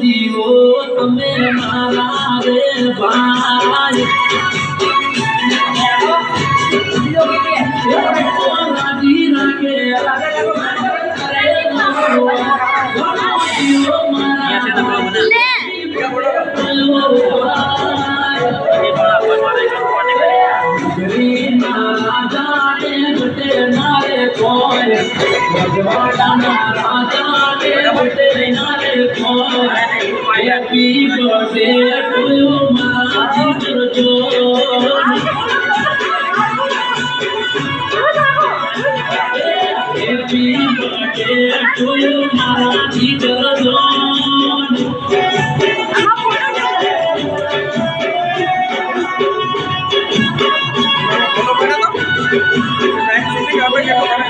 જીવો તમે મારા રે ભાઈ Happy birthday to you, my Happy birthday to you, my